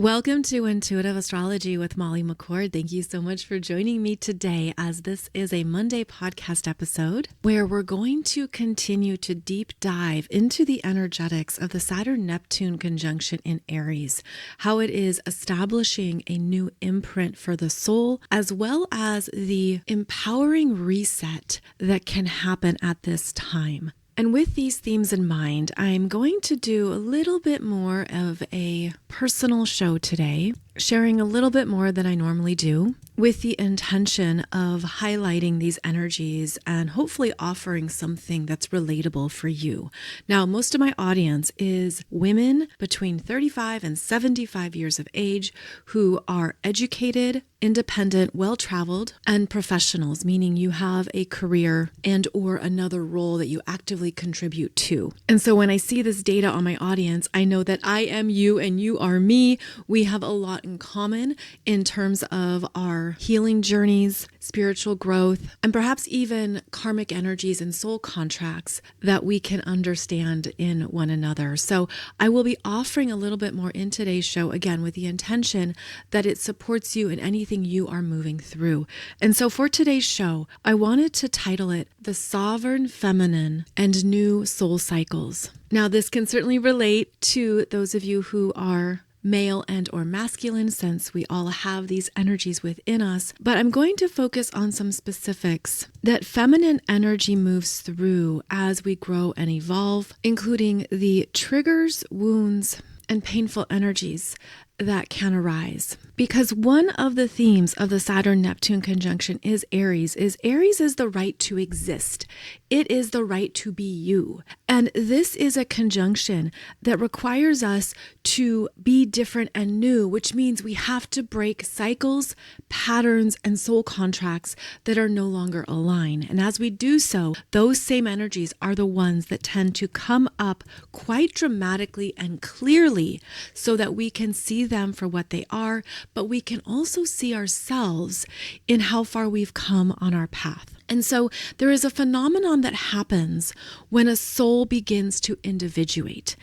Welcome to Intuitive Astrology with Molly McCord. Thank you so much for joining me today, as this is a Monday podcast episode where we're going to continue to deep dive into the energetics of the Saturn-Neptune conjunction in Aries, how it is establishing a new imprint for the soul, as well as the empowering reset that can happen at this time. And with these themes in mind, I'm going to do a little bit more of a personal show today, sharing a little bit more than I normally do, with the intention of highlighting these energies and hopefully offering something that's relatable for you. Now, most of my audience is women between 35 and 75 years of age who are educated, independent, well-traveled, and professionals, meaning you have a career and or another role that you actively contribute to. And so when I see this data on my audience, I know that I am you and you are me. We have a lot in common in terms of our healing journeys, spiritual growth, and perhaps even karmic energies and soul contracts that we can understand in one another. So I will be offering a little bit more in today's show, again, with the intention that it supports you in anything you are moving through. And so for today's show, I wanted to title it The Sovereign Feminine and New Soul Cycles. Now, this can certainly relate to those of you who are male and or masculine, since we all have these energies within us, but I'm going to focus on some specifics that feminine energy moves through as we grow and evolve, including the triggers, wounds, and painful energies that can arise. Because one of the themes of the Saturn-Neptune conjunction is Aries is the right to exist. It is the right to be you. And this is a conjunction that requires us to be different and new, which means we have to break cycles, patterns, and soul contracts that are no longer aligned. And as we do so, those same energies are the ones that tend to come up quite dramatically and clearly so that we can see them for what they are, but we can also see ourselves in how far we've come on our path. And so there is a phenomenon that happens when a soul begins to individuate.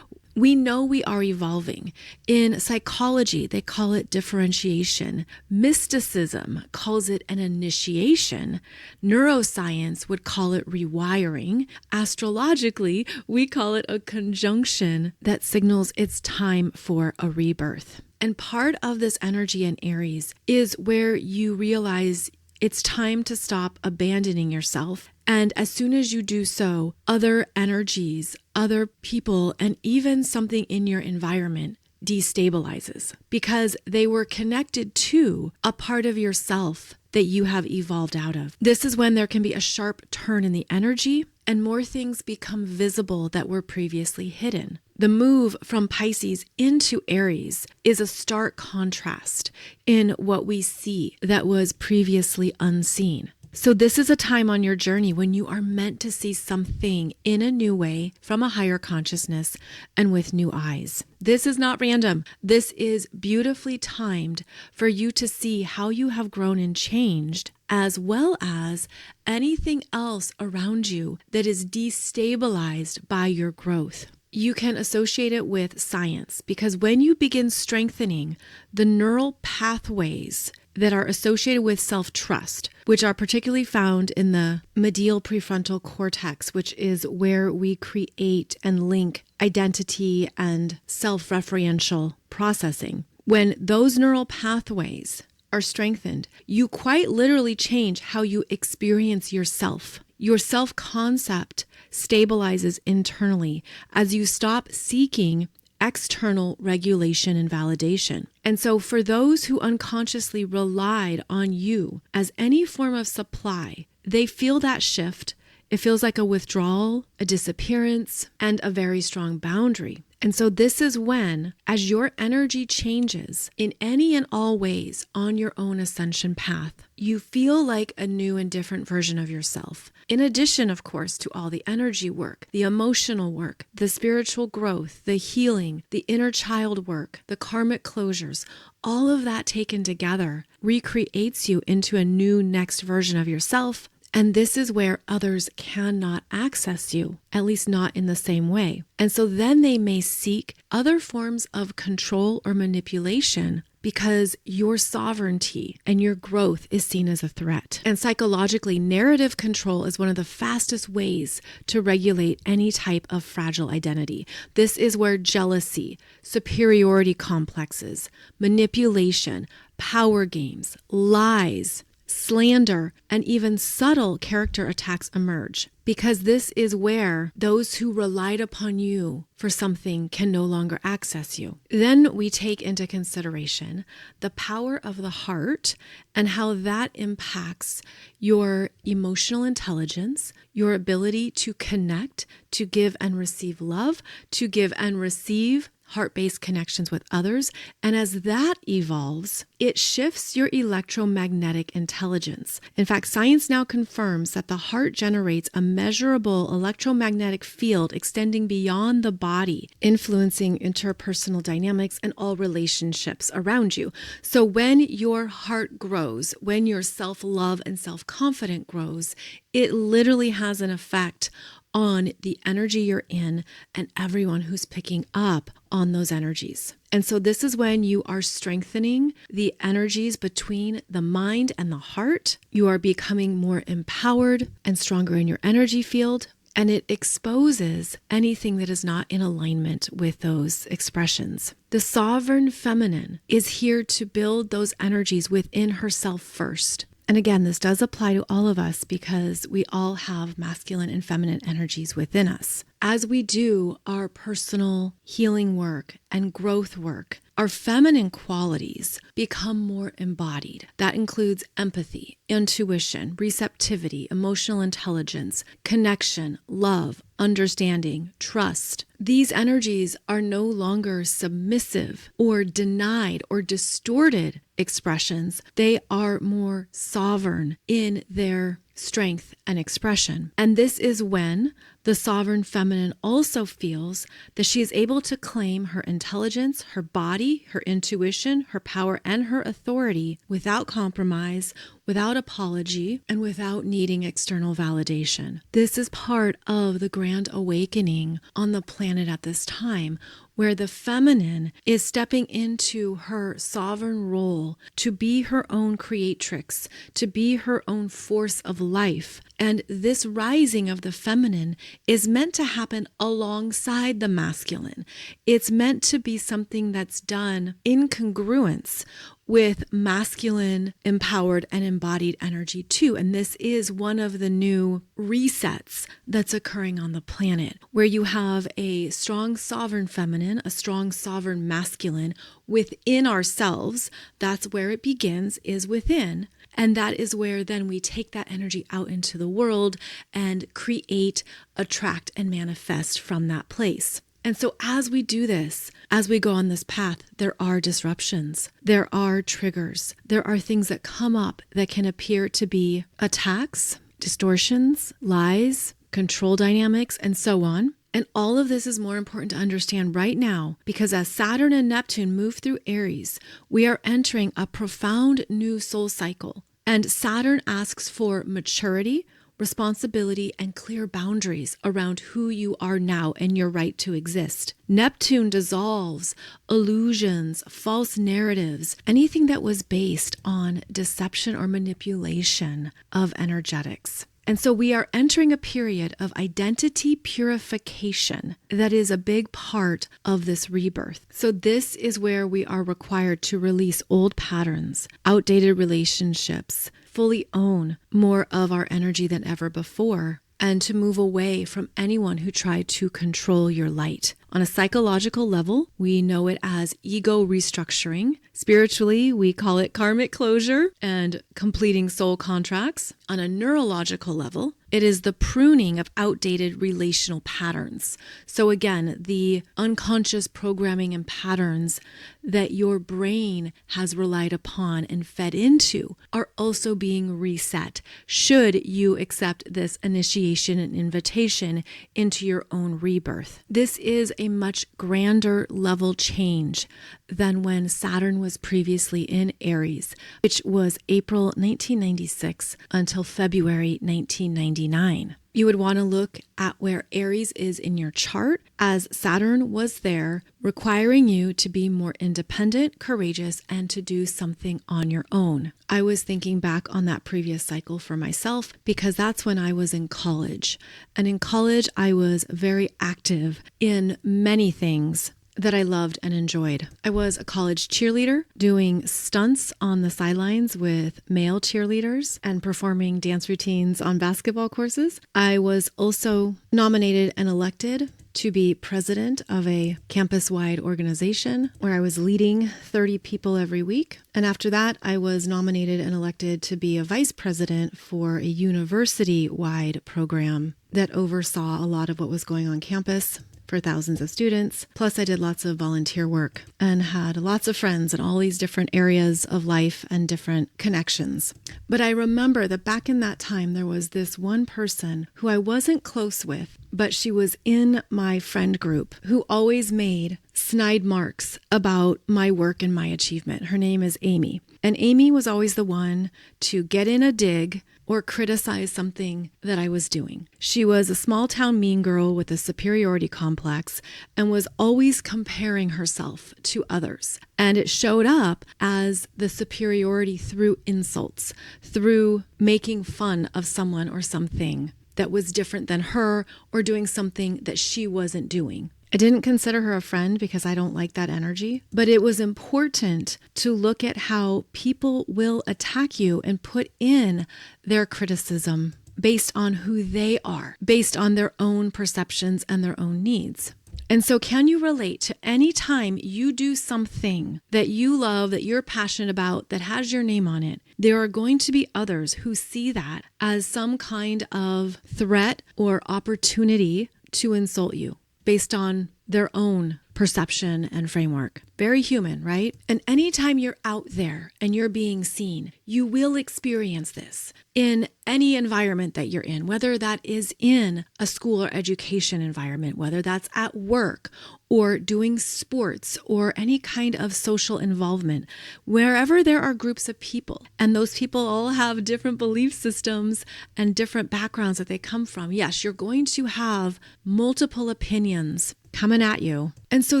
We know we are evolving. In psychology, they call it differentiation. Mysticism calls it an initiation. Neuroscience would call it rewiring. Astrologically, we call it a conjunction that signals it's time for a rebirth. And part of this energy in Aries is where you realize it's time to stop abandoning yourself. And as soon as you do so, other energies, other people, and even something in your environment destabilizes because they were connected to a part of yourself that you have evolved out of. This is when there can be a sharp turn in the energy and more things become visible that were previously hidden. The move from Pisces into Aries is a stark contrast in what we see that was previously unseen. So this is a time on your journey when you are meant to see something in a new way from a higher consciousness and with new eyes. This is not random. This is beautifully timed for you to see how you have grown and changed, as well as anything else around you that is destabilized by your growth. You can associate it with science because when you begin strengthening the neural pathways that are associated with self-trust, which are particularly found in the medial prefrontal cortex, which is where we create and link identity and self-referential processing. When those neural pathways are strengthened, you quite literally change how you experience yourself. Your self-concept stabilizes internally as you stop seeking external regulation and validation. And so for those who unconsciously relied on you as any form of supply, they feel that shift. It feels like a withdrawal, a disappearance, and a very strong boundary. And so this is when, as your energy changes in any and all ways on your own ascension path, you feel like a new and different version of yourself. In addition, of course, to all the energy work, the emotional work, the spiritual growth, the healing, the inner child work, the karmic closures, all of that taken together recreates you into a new next version of yourself And this is where others cannot access you, at least not in the same way. And so then they may seek other forms of control or manipulation because your sovereignty and your growth is seen as a threat. And psychologically, narrative control is one of the fastest ways to regulate any type of fragile identity. This is where jealousy, superiority complexes, manipulation, power games, lies, slander, and even subtle character attacks emerge, because this is where those who relied upon you for something can no longer access you. Then we take into consideration the power of the heart and how that impacts your emotional intelligence, your ability to connect, to give and receive love, to give and receive heart-based connections with others. And as that evolves, it shifts your electromagnetic intelligence. In fact, science now confirms that the heart generates a measurable electromagnetic field extending beyond the body, influencing interpersonal dynamics and all relationships around you. So when your heart grows, when your self-love and self-confidence grows, it literally has an effect on the energy you're in and everyone who's picking up on those energies. And so this is when you are strengthening the energies between the mind and the heart. You are becoming more empowered and stronger in your energy field. And it exposes anything that is not in alignment with those expressions. The sovereign feminine is here to build those energies within herself first. And again, this does apply to all of us because we all have masculine and feminine energies within us. As we do our personal healing work and growth work, our feminine qualities become more embodied. That includes empathy, intuition, receptivity, emotional intelligence, connection, love, understanding, trust. These energies are no longer submissive or denied or distorted expressions. They are more sovereign in their strength and expression. And this is when the sovereign feminine also feels that she is able to claim her intelligence, her body, her intuition, her power, and her authority without compromise, without apology, and without needing external validation. This is part of the grand awakening on the planet at this time, where the feminine is stepping into her sovereign role to be her own creatrix, to be her own force of life. And this rising of the feminine is meant to happen alongside the masculine. It's meant to be something that's done in congruence with masculine, empowered, and embodied energy too. And this is one of the new resets that's occurring on the planet, where you have a strong sovereign feminine, a strong sovereign masculine within ourselves. That's where it begins, is within. And that is where then we take that energy out into the world and create, attract, and manifest from that place. And so as we do this, as we go on this path, there are disruptions, there are triggers, there are things that come up that can appear to be attacks, distortions, lies, control dynamics, and so on. And all of this is more important to understand right now, because as Saturn and Neptune move through Aries, we are entering a profound new soul cycle. And Saturn asks for maturity, responsibility, and clear boundaries around who you are now and your right to exist. Neptune dissolves illusions, false narratives, anything that was based on deception or manipulation of energetics. And so we are entering a period of identity purification that is a big part of this rebirth. So this is where we are required to release old patterns, outdated relationships, fully own more of our energy than ever before, and to move away from anyone who tried to control your light. On a psychological level, we know it as ego restructuring. Spiritually, we call it karmic closure and completing soul contracts. On a neurological level, it is the pruning of outdated relational patterns. So again, the unconscious programming and patterns that your brain has relied upon and fed into are also being reset, should you accept this initiation and invitation into your own rebirth. This is a much grander level change than when Saturn was previously in Aries, which was April 1996 until February 1999. You would want to look at where Aries is in your chart, as Saturn was there, requiring you to be more independent, courageous, and to do something on your own. I was thinking back on that previous cycle for myself because that's when I was in college. And in college, I was very active in many things that I loved and enjoyed. I was a college cheerleader, doing stunts on the sidelines with male cheerleaders and performing dance routines on basketball courses. I was also nominated and elected to be president of a campus-wide organization where I was leading 30 people every week. And after that, I was nominated and elected to be a vice president for a university-wide program that oversaw a lot of what was going on campus for thousands of students. Plus, I did lots of volunteer work and had lots of friends in all these different areas of life and different connections. But I remember that back in that time, there was this one person who I wasn't close with, but she was in my friend group who always made snide marks about my work and my achievement. Her name is Amy. And Amy was always the one to get in a dig or criticize something that I was doing. She was a small town mean girl with a superiority complex and was always comparing herself to others. And it showed up as the superiority through insults, through making fun of someone or something that was different than her or doing something that she wasn't doing. I didn't consider her a friend because I don't like that energy, but it was important to look at how people will attack you and put in their criticism based on who they are, based on their own perceptions and their own needs. And so can you relate to any time you do something that you love, that you're passionate about, that has your name on it? There are going to be others who see that as some kind of threat or opportunity to insult you, based on their own perception and framework. Very human, right? And anytime you're out there and you're being seen, you will experience this in any environment that you're in, whether that is in a school or education environment, whether that's at work or doing sports or any kind of social involvement, wherever there are groups of people, and those people all have different belief systems and different backgrounds that they come from. Yes, you're going to have multiple opinions coming at you. And so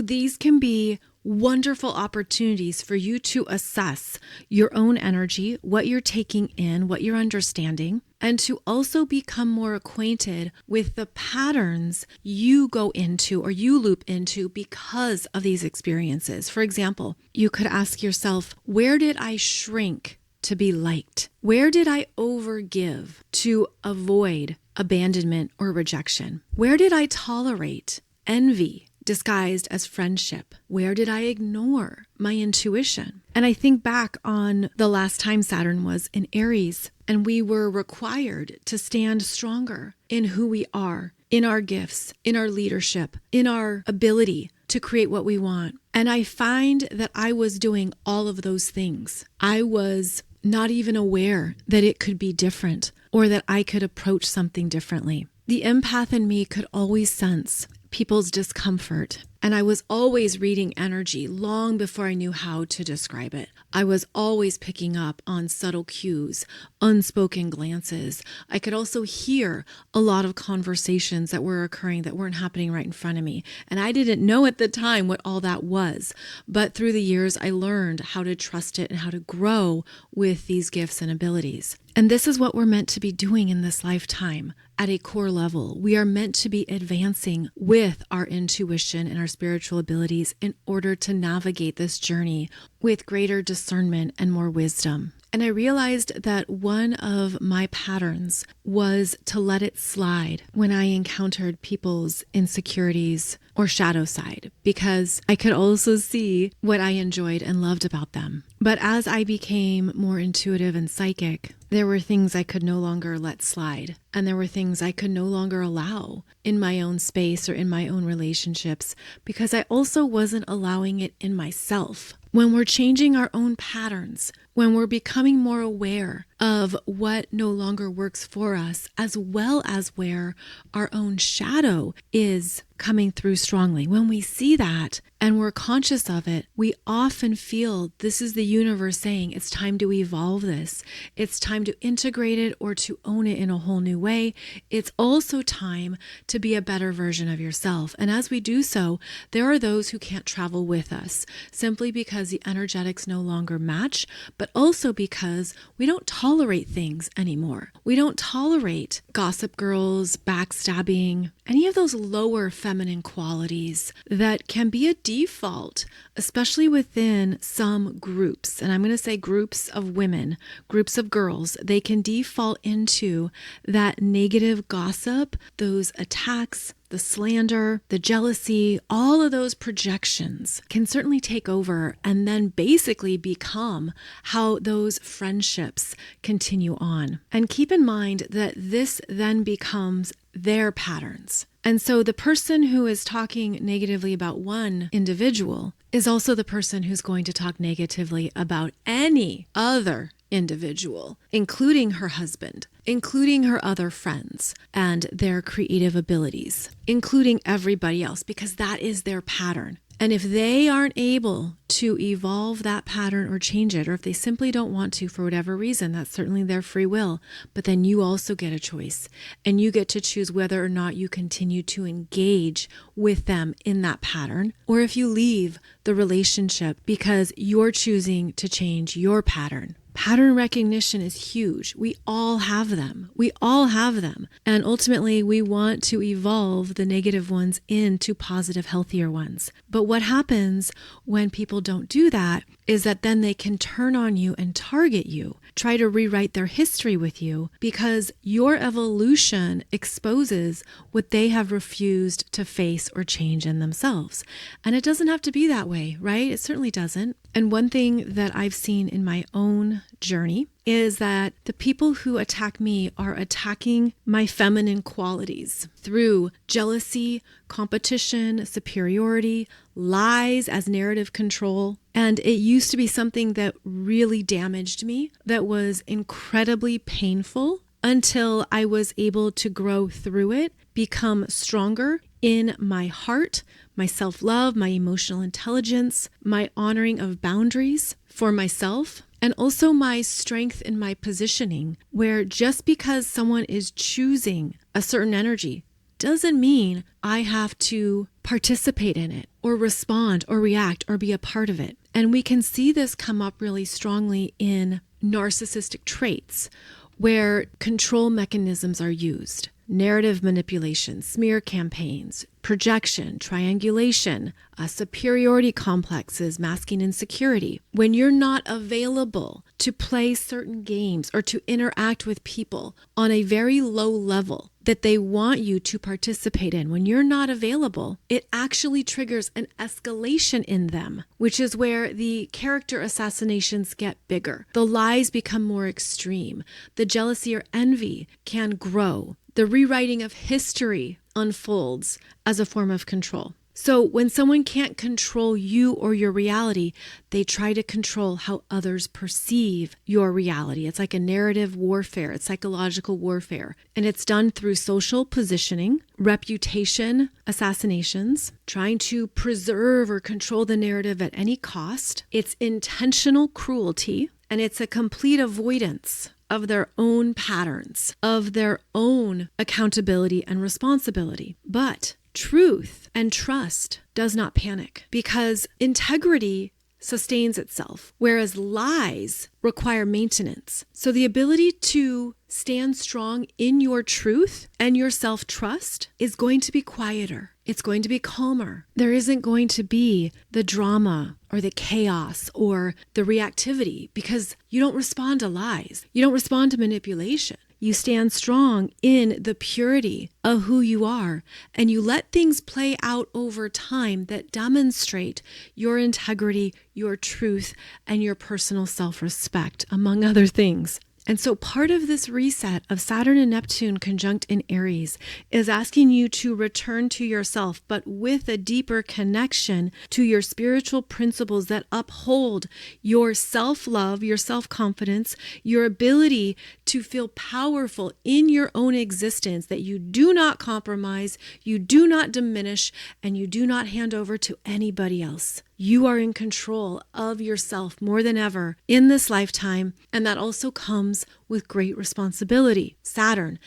these can be wonderful opportunities for you to assess your own energy, what you're taking in, what you're understanding, and to also become more acquainted with the patterns you go into or you loop into because of these experiences. For example, you could ask yourself, where did I shrink to be liked? Where did I overgive to avoid abandonment or rejection? Where did I tolerate envy disguised as friendship? Where did I ignore my intuition? And I think back on the last time Saturn was in Aries, and we were required to stand stronger in who we are, in our gifts, in our leadership, in our ability to create what we want. And I find that I was doing all of those things. I was not even aware that it could be different or that I could approach something differently. The empath in me could always sense people's discomfort. And I was always reading energy long before I knew how to describe it. I was always picking up on subtle cues, unspoken glances. I could also hear a lot of conversations that were occurring that weren't happening right in front of me. And I didn't know at the time what all that was. But through the years, I learned how to trust it and how to grow with these gifts and abilities. And this is what we're meant to be doing in this lifetime. At a core level, we are meant to be advancing with our intuition and our spiritual abilities in order to navigate this journey with greater discernment and more wisdom. And I realized that one of my patterns was to let it slide when I encountered people's insecurities or shadow side, because I could also see what I enjoyed and loved about them. But as I became more intuitive and psychic, there were things I could no longer let slide. And there were things I could no longer allow in my own space or in my own relationships, because I also wasn't allowing it in myself. When we're changing our own patterns, when we're becoming more aware of what no longer works for us, as well as where our own shadow is coming through strongly. When we see that and we're conscious of it, we often feel this is the universe saying it's time to evolve this. It's time to integrate it or to own it in a whole new way. It's also time to be a better version of yourself. And as we do so, there are those who can't travel with us simply because the energetics no longer match, but also because we don't tolerate things anymore. We don't tolerate gossip girls, backstabbing, any of those lower feminine qualities that can be a default, especially within some groups. And I'm going to say groups of women, groups of girls, they can default into that negative gossip, those attacks, the slander, the jealousy, all of those projections can certainly take over and then basically become how those friendships continue on. And keep in mind that this then becomes their patterns. And so the person who is talking negatively about one individual is also the person who's going to talk negatively about any other individual, including her husband, including her other friends and their creative abilities, including everybody else, because that is their pattern. And if they aren't able to evolve that pattern or change it, or if they simply don't want to for whatever reason, that's certainly their free will. But then you also get a choice, and you get to choose whether or not you continue to engage with them in that pattern, or if you leave the relationship because you're choosing to change your pattern. Pattern recognition is huge. We all have them. We all have them. And ultimately, we want to evolve the negative ones into positive, healthier ones. But what happens when people don't do that is that then they can turn on you and target you, try to rewrite their history with you, because your evolution exposes what they have refused to face or change in themselves. And it doesn't have to be that way, right? It certainly doesn't. And one thing that I've seen in my own journey is that the people who attack me are attacking my feminine qualities through jealousy, competition, superiority, lies as narrative control. And it used to be something that really damaged me, that was incredibly painful until I was able to grow through it, become stronger in my heart, my self-love, my emotional intelligence, my honoring of boundaries for myself, and also my strength in my positioning, where just because someone is choosing a certain energy doesn't mean I have to participate in it or respond or react or be a part of it. And we can see this come up really strongly in narcissistic traits where control mechanisms are used. Narrative manipulation, smear campaigns, projection, triangulation, superiority complexes, masking insecurity. When you're not available to play certain games or to interact with people on a very low level that they want you to participate in, when you're not available, it actually triggers an escalation in them, which is where the character assassinations get bigger. The lies become more extreme. The jealousy or envy can grow. The rewriting of history unfolds as a form of control. So when someone can't control you or your reality, they try to control how others perceive your reality. It's like a narrative warfare. It's psychological warfare. And it's done through social positioning, reputation assassinations, trying to preserve or control the narrative at any cost. It's intentional cruelty, and it's a complete avoidance of their own patterns, of their own accountability and responsibility. But truth and trust does not panic, because integrity sustains itself, whereas lies require maintenance. So the ability to stand strong in your truth and your self-trust is going to be quieter. It's going to be calmer. There isn't going to be the drama or the chaos or the reactivity, because you don't respond to lies. You don't respond to manipulation. You stand strong in the purity of who you are, and you let things play out over time that demonstrate your integrity, your truth, and your personal self-respect, among other things. And so part of this reset of Saturn and Neptune conjunct in Aries is asking you to return to yourself, but with a deeper connection to your spiritual principles that uphold your self-love, your self-confidence, your ability to feel powerful in your own existence, that you do not compromise, you do not diminish, and you do not hand over to anybody else. You are in control of yourself more than ever in this lifetime, and that also comes with great responsibility. Saturn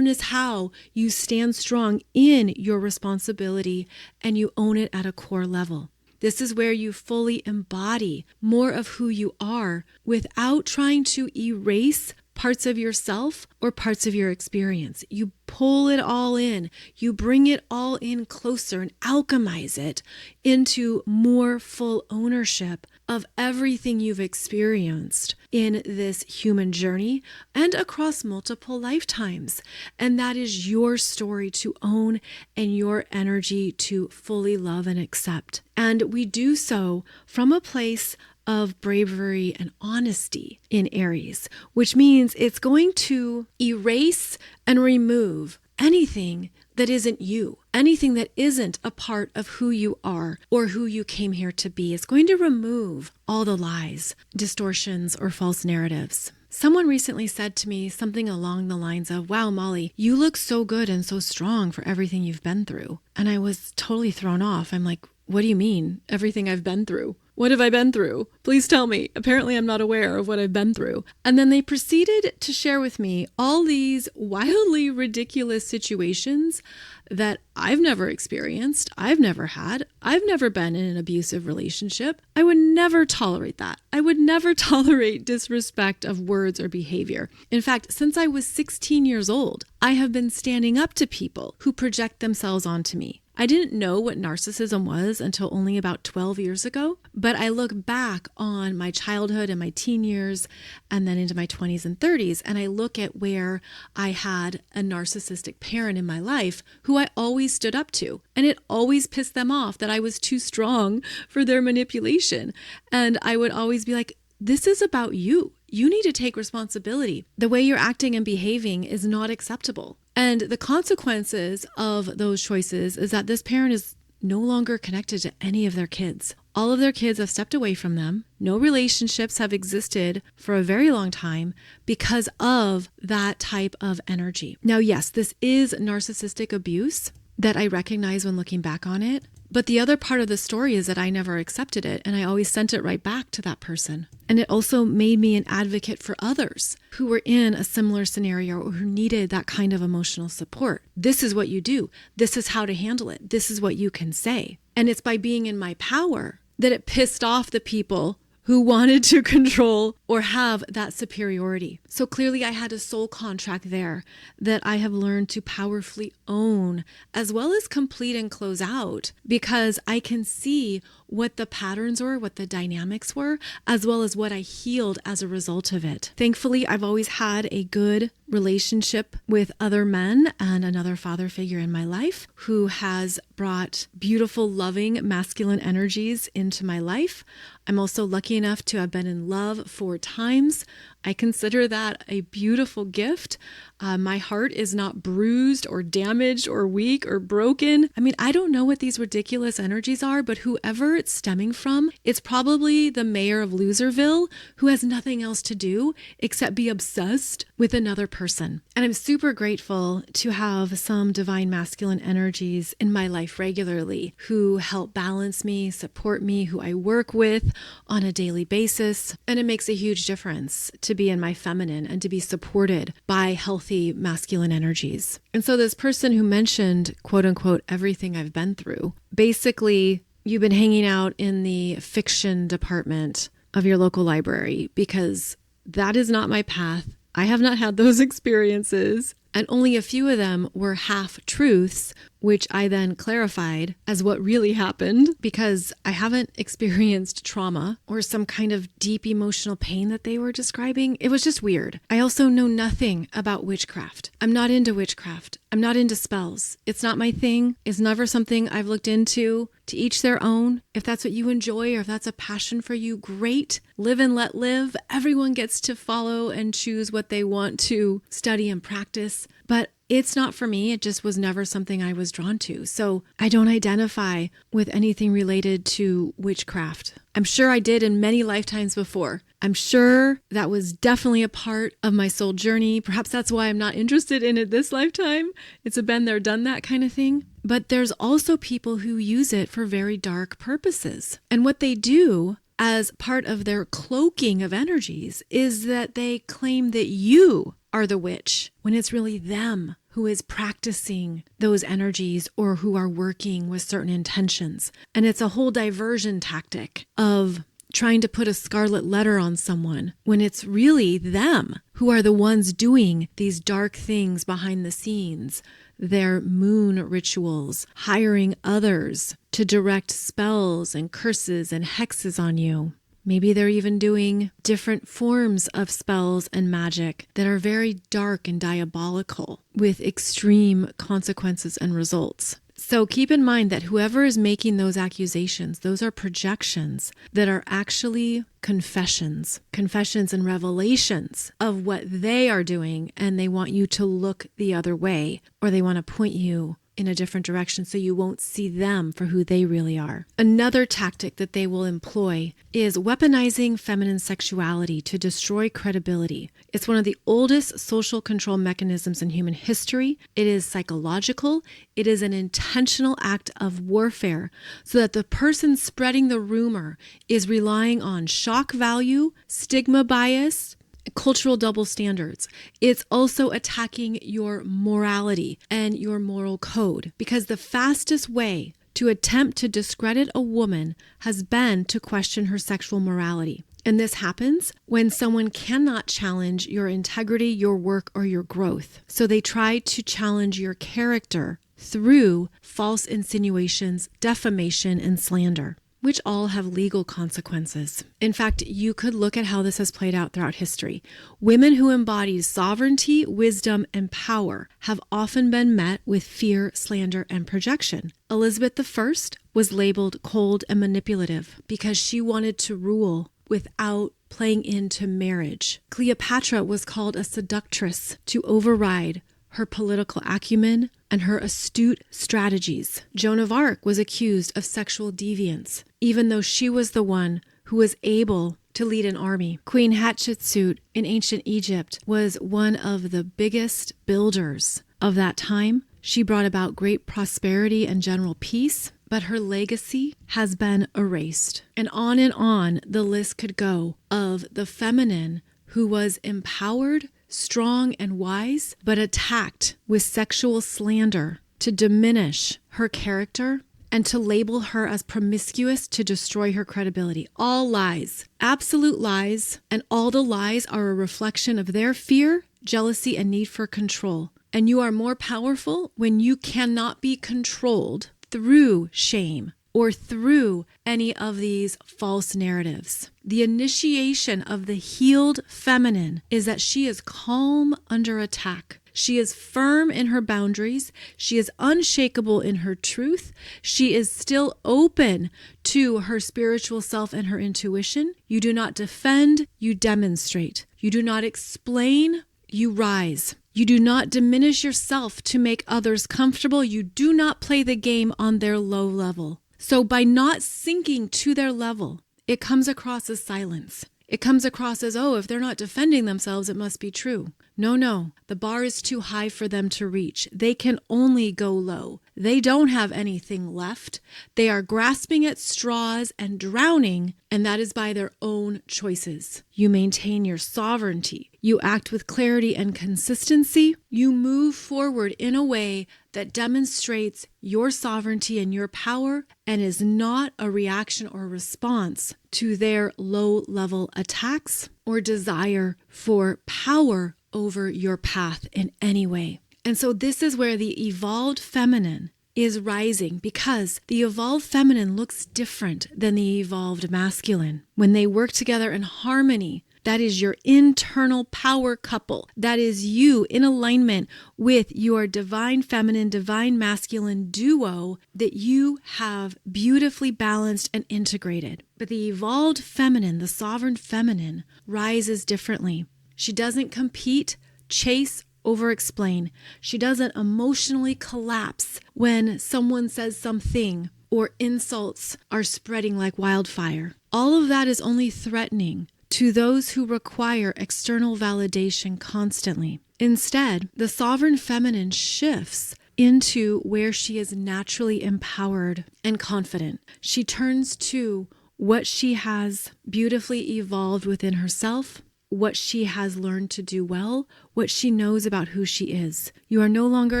is how you stand strong in your responsibility and you own it at a core level. This is where you fully embody more of who you are without trying to erase parts of yourself or parts of your experience. You pull it all in. You bring it all in closer and alchemize it into more full ownership of everything you've experienced in this human journey and across multiple lifetimes. And that is your story to own and your energy to fully love and accept. And we do so from a place of bravery and honesty in Aries, which means it's going to erase and remove anything that isn't you, anything that isn't a part of who you are or who you came here to be. It's going to remove all the lies, distortions, or false narratives. Someone recently said to me something along the lines of, "Wow, Molly, you look so good and so strong for everything you've been through." And I was totally thrown off. I'm like, what do you mean, everything I've been through? What have I been through? Please tell me. Apparently I'm not aware of what I've been through. And then they proceeded to share with me all these wildly ridiculous situations that I've never experienced, I've never had, I've never been in an abusive relationship. I would never tolerate that. I would never tolerate disrespect of words or behavior. In fact, since I was 16 years old, I have been standing up to people who project themselves onto me. I didn't know what narcissism was until only about 12 years ago, but I look back on my childhood and my teen years and then into my 20s and 30s, and I look at where I had a narcissistic parent in my life who I always stood up to, and it always pissed them off that I was too strong for their manipulation. And I would always be like, this is about you. You need to take responsibility. The way you're acting and behaving is not acceptable. And the consequences of those choices is that this parent is no longer connected to any of their kids. All of their kids have stepped away from them. No relationships have existed for a very long time because of that type of energy. Now, yes, this is narcissistic abuse that I recognize when looking back on it. But the other part of the story is that I never accepted it, and I always sent it right back to that person. And it also made me an advocate for others who were in a similar scenario or who needed that kind of emotional support. This is what you do. This is how to handle it. This is what you can say. And it's by being in my power that it pissed off the people who wanted to control or have that superiority. So clearly I had a soul contract there that I have learned to powerfully own as well as complete and close out, because I can see what the patterns were, what the dynamics were, as well as what I healed as a result of it. Thankfully, I've always had a good relationship with other men and another father figure in my life who has brought beautiful, loving, masculine energies into my life. I'm also lucky enough to have been in love 4 times. I consider that a beautiful gift. My heart is not bruised or damaged or weak or broken. I mean, I don't know what these ridiculous energies are, but whoever it's stemming from, it's probably the mayor of Loserville who has nothing else to do except be obsessed with another person. And I'm super grateful to have some divine masculine energies in my life regularly who help balance me, support me, who I work with on a daily basis. And it makes a huge difference to be in my feminine and to be supported by healthy masculine energies. And so this person who mentioned, quote unquote, everything I've been through, basically you've been hanging out in the fiction department of your local library, because that is not my path. I have not had those experiences. And only a few of them were half truths which I then clarified as what really happened because I haven't experienced trauma or some kind of deep emotional pain that they were describing. It was just weird. I also know nothing about witchcraft. I'm not into witchcraft. I'm not into spells. It's not my thing. It's never something I've looked into. To each their own. If that's what you enjoy or if that's a passion for you, great. Live and let live. Everyone gets to follow and choose what they want to study and practice. But it's not for me. It just was never something I was drawn to. So I don't identify with anything related to witchcraft. I'm sure I did in many lifetimes before. I'm sure that was definitely a part of my soul journey. Perhaps that's why I'm not interested in it this lifetime. It's a been there, done that kind of thing. But there's also people who use it for very dark purposes. And what they do as part of their cloaking of energies is that they claim that you are the witch when it's really them who is practicing those energies or who are working with certain intentions. And it's a whole diversion tactic of trying to put a scarlet letter on someone when it's really them who are the ones doing these dark things behind the scenes, their moon rituals, hiring others to direct spells and curses and hexes on you. Maybe they're even doing different forms of spells and magic that are very dark and diabolical with extreme consequences and results. So keep in mind that whoever is making those accusations, those are projections that are actually confessions and revelations of what they are doing, and they want you to look the other way, or they want to point you in a different direction so you won't see them for who they really are. Another tactic that they will employ is weaponizing feminine sexuality to destroy credibility. It's one of the oldest social control mechanisms in human history. It is psychological. It is an intentional act of warfare so that the person spreading the rumor is relying on shock value, stigma bias, cultural double standards. It's also attacking your morality and your moral code, because the fastest way to attempt to discredit a woman has been to question her sexual morality. And this happens when someone cannot challenge your integrity, your work, or your growth. So they try to challenge your character through false insinuations, defamation, and slander, which all have legal consequences. In fact, you could look at how this has played out throughout history. Women who embody sovereignty, wisdom, and power have often been met with fear, slander, and projection. Elizabeth I was labeled cold and manipulative because she wanted to rule without playing into marriage. Cleopatra was called a seductress to override her political acumen and her astute strategies. Joan of Arc was accused of sexual deviance, even though she was the one who was able to lead an army. Queen Hatshepsut in ancient Egypt was one of the biggest builders of that time. She brought about great prosperity and general peace, but her legacy has been erased. And on the list could go of the feminine who was empowered, strong, and wise, but attacked with sexual slander to diminish her character and to label her as promiscuous to destroy her credibility. All lies, absolute lies, and all the lies are a reflection of their fear, jealousy, and need for control. And you are more powerful when you cannot be controlled through shame or through any of these false narratives. The initiation of the healed feminine is that she is calm under attack. She is firm in her boundaries. She is unshakable in her truth. She is still open to her spiritual self and her intuition. You do not defend, you demonstrate. You do not explain, you rise. You do not diminish yourself to make others comfortable. You do not play the game on their low level. So by not sinking to their level, it comes across as silence. It comes across as, oh, if they're not defending themselves, it must be true. No. The bar is too high for them to reach. They can only go low. They don't have anything left. They are grasping at straws and drowning, and that is by their own choices. You maintain your sovereignty. You act with clarity and consistency. You move forward in a way that demonstrates your sovereignty and your power and is not a reaction or response to their low-level attacks or desire for power over your path in any way. And so this is where the evolved feminine is rising because the evolved feminine looks different than the evolved masculine. When they work together in harmony, that is your internal power couple. That is you in alignment with your divine feminine, divine masculine duo that you have beautifully balanced and integrated. But the evolved feminine, the sovereign feminine, rises differently. She doesn't compete, chase, over-explain. She doesn't emotionally collapse when someone says something or insults are spreading like wildfire. All of that is only threatening to those who require external validation constantly. Instead, the sovereign feminine shifts into where she is naturally empowered and confident. She turns to what she has beautifully evolved within herself, what she has learned to do well, what she knows about who she is. You are no longer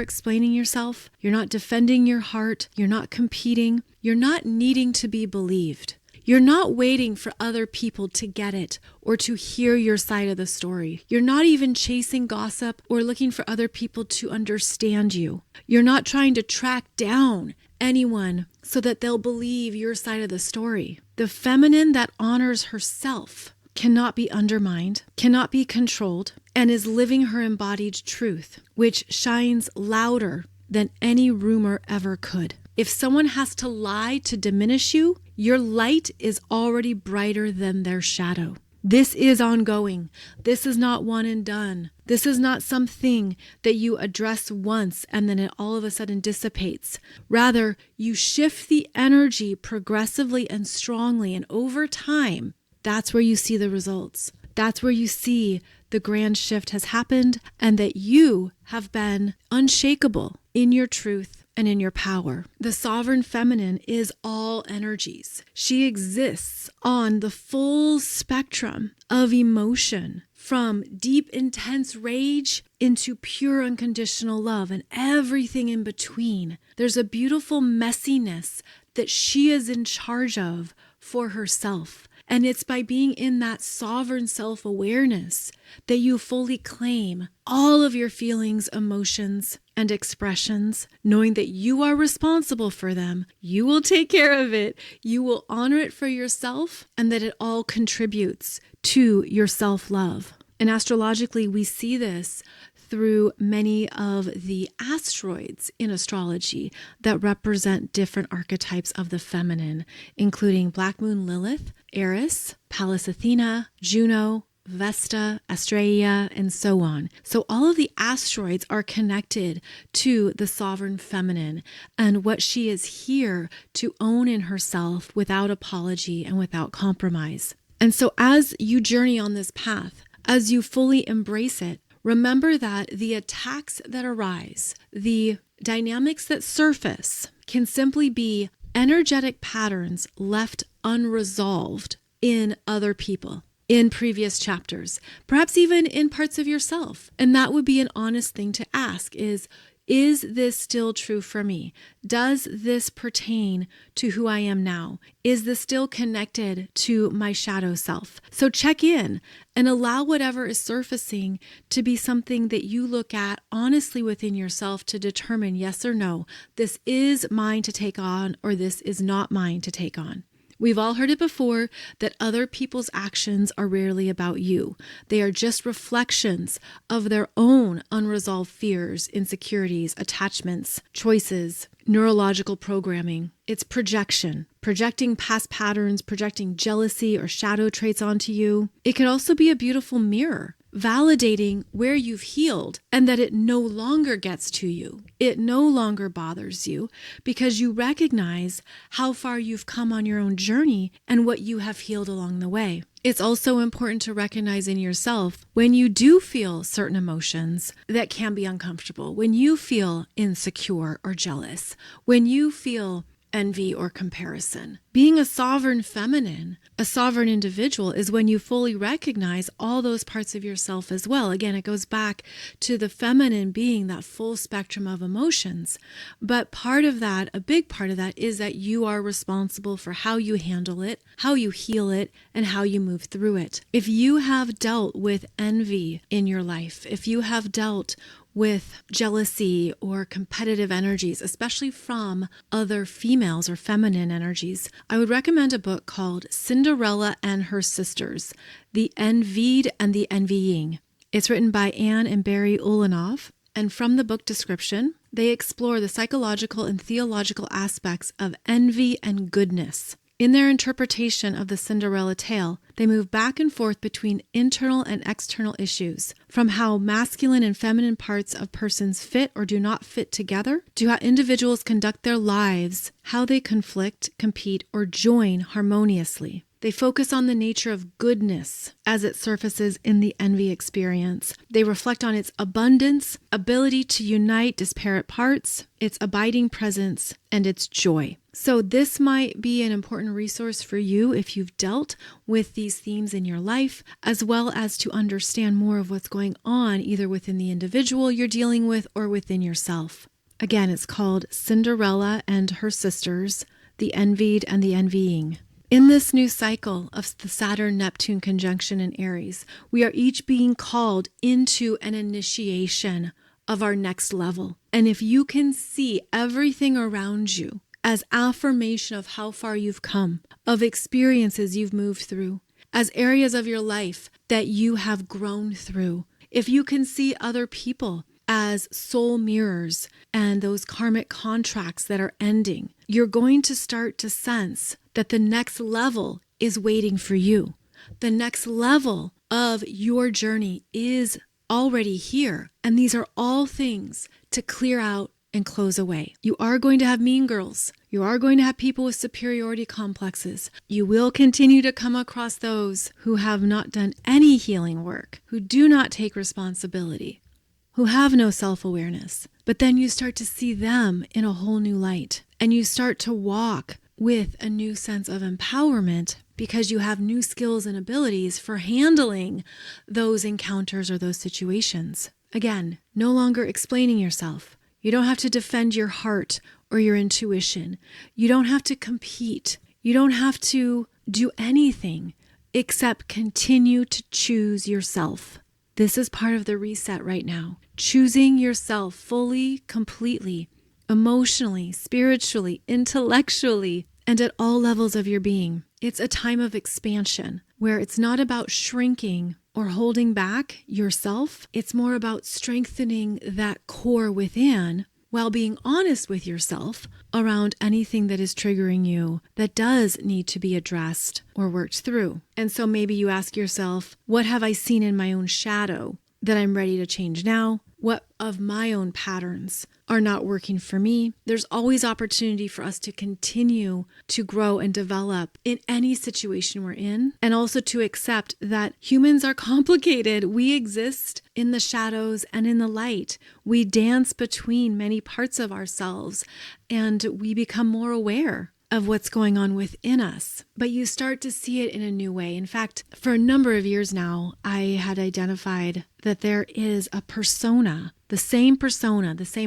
explaining yourself. You're not defending your heart. You're not competing. You're not needing to be believed. You're not waiting for other people to get it or to hear your side of the story. You're not even chasing gossip or looking for other people to understand you. You're not trying to track down anyone so that they'll believe your side of the story. The feminine that honors herself cannot be undermined, cannot be controlled, and is living her embodied truth, which shines louder than any rumor ever could. If someone has to lie to diminish you, your light is already brighter than their shadow. This is ongoing. This is not one and done. This is not something that you address once and then it all of a sudden dissipates. Rather, you shift the energy progressively and strongly, and over time, that's where you see the results. That's where you see the grand shift has happened and that you have been unshakable in your truth and in your power. The sovereign feminine is all energies. She exists on the full spectrum of emotion, from deep, intense rage into pure, unconditional love and everything in between. There's a beautiful messiness that she is in charge of for herself. And it's by being in that sovereign self-awareness that you fully claim all of your feelings, emotions, and expressions, knowing that you are responsible for them. You will take care of it. You will honor it for yourself, and that it all contributes to your self-love. And astrologically, we see this through many of the asteroids in astrology that represent different archetypes of the feminine, including Black Moon Lilith, Aries, Pallas Athena, Juno, Vesta, Astraea, and so on. So all of the asteroids are connected to the sovereign feminine and what she is here to own in herself without apology and without compromise. And so as you journey on this path, as you fully embrace it, remember that the attacks that arise, the dynamics that surface, can simply be energetic patterns left unresolved in other people, in previous chapters, perhaps even in parts of yourself. And that would be an honest thing to ask is this still true for me? Does this pertain to who I am now? Is this still connected to my shadow self? So check in and allow whatever is surfacing to be something that you look at honestly within yourself to determine yes or no, this is mine to take on, or this is not mine to take on. We've all heard it before that other people's actions are rarely about you. They are just reflections of their own unresolved fears, insecurities, attachments, choices, neurological programming. It's projection, projecting past patterns, projecting jealousy or shadow traits onto you. It could also be a beautiful mirror, validating where you've healed and that it no longer gets to you. It no longer bothers you because you recognize how far you've come on your own journey and what you have healed along the way. It's also important to recognize in yourself when you do feel certain emotions that can be uncomfortable, when you feel insecure or jealous, when you feel envy or comparison. Being a sovereign feminine, a sovereign individual, is when you fully recognize all those parts of yourself as well. Again, it goes back to the feminine being that full spectrum of emotions. But part of that, a big part of that, is that you are responsible for how you handle it, how you heal it, and how you move through it. If you have dealt with envy in your life, if you have dealt with jealousy or competitive energies, especially from other females or feminine energies, I would recommend a book called Cinderella and Her Sisters, The Envied and the Envying. It's written by Anne and Barry Ulanov, and from the book description, they explore the psychological and theological aspects of envy and goodness. In their interpretation of the Cinderella tale, they move back and forth between internal and external issues, from how masculine and feminine parts of persons fit or do not fit together, to how individuals conduct their lives, how they conflict, compete, or join harmoniously. They focus on the nature of goodness as it surfaces in the envy experience. They reflect on its abundance, ability to unite disparate parts, its abiding presence, and its joy. So this might be an important resource for you if you've dealt with these themes in your life, as well as to understand more of what's going on either within the individual you're dealing with or within yourself. Again, it's called Cinderella and Her Sisters, The Envied and the Envying. In this new cycle of the Saturn-Neptune conjunction in Aries, we are each being called into an initiation of our next level. And if you can see everything around you as affirmation of how far you've come, of experiences you've moved through, as areas of your life that you have grown through, if you can see other people as soul mirrors and those karmic contracts that are ending, you're going to start to sense that the next level is waiting for you. The next level of your journey is already here. And these are all things to clear out and close away. You are going to have mean girls. You are going to have people with superiority complexes. You will continue to come across those who have not done any healing work, who do not take responsibility, who have no self-awareness. But then you start to see them in a whole new light, and you start to walk with a new sense of empowerment because you have new skills and abilities for handling those encounters or those situations. Again, no longer explaining yourself. You don't have to defend your heart or your intuition. You don't have to compete. You don't have to do anything except continue to choose yourself. This is part of the reset right now. Choosing yourself fully, completely, emotionally, spiritually, intellectually, and at all levels of your being. It's a time of expansion where it's not about shrinking or holding back yourself. It's more about strengthening that core within while being honest with yourself around anything that is triggering you that does need to be addressed or worked through. And so maybe you ask yourself, what have I seen in my own shadow that I'm ready to change now? What of my own patterns are not working for me? There's always opportunity for us to continue to grow and develop in any situation we're in, and also to accept that humans are complicated. We exist in the shadows and in the light. We dance between many parts of ourselves, and we become more aware of what's going on within us. But you start to see it in a new way. In fact, for a number of years now, I had identified that there is a persona, the same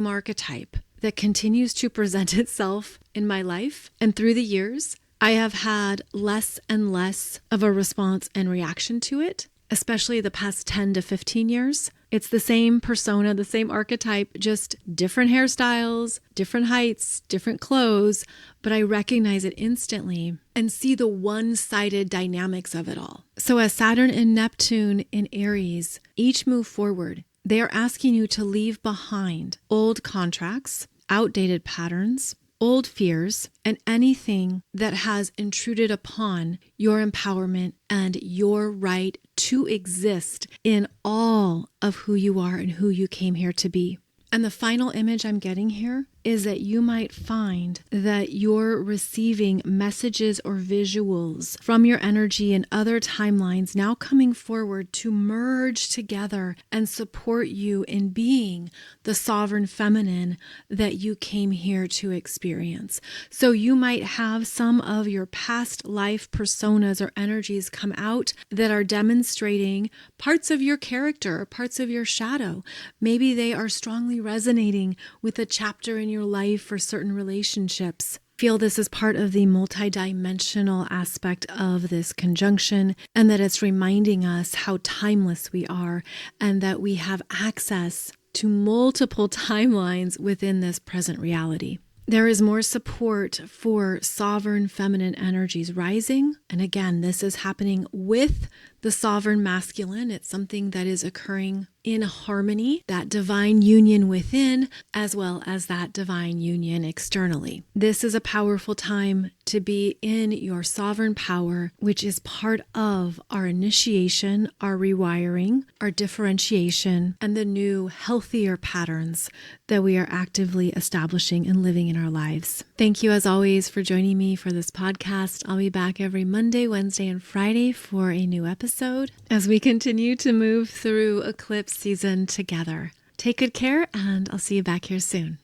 archetype that continues to present itself in my life. And through the years, I have had less and less of a response and reaction to it, especially the past 10 to 15 years. It's the same persona, the same archetype, just different hairstyles, different heights, different clothes, but I recognize it instantly and see the one-sided dynamics of it all. So as Saturn and Neptune in Aries each move forward, they are asking you to leave behind old contracts, outdated patterns, old fears, and anything that has intruded upon your empowerment and your right to exist in all of who you are and who you came here to be. And the final image I'm getting here is that you might find that you're receiving messages or visuals from your energy and other timelines now coming forward to merge together and support you in being the sovereign feminine that you came here to experience. So you might have some of your past life personas or energies come out that are demonstrating parts of your character or parts of your shadow. Maybe they are strongly resonating with a chapter in your life or certain relationships. Feel this is part of the multidimensional aspect of this conjunction, and that it's reminding us how timeless we are and that we have access to multiple timelines within this present reality. There is more support for sovereign feminine energies rising. And again, this is happening with the sovereign masculine. It's something that is occurring in harmony, that divine union within, as well as that divine union externally. This is a powerful time to be in your sovereign power, which is part of our initiation, our rewiring, our differentiation, and the new, healthier patterns that we are actively establishing and living in our lives. Thank you, as always, for joining me for this podcast. I'll be back every Monday, Wednesday, and Friday for a new episode as we continue to move through eclipse season together. Take good care, and I'll see you back here soon.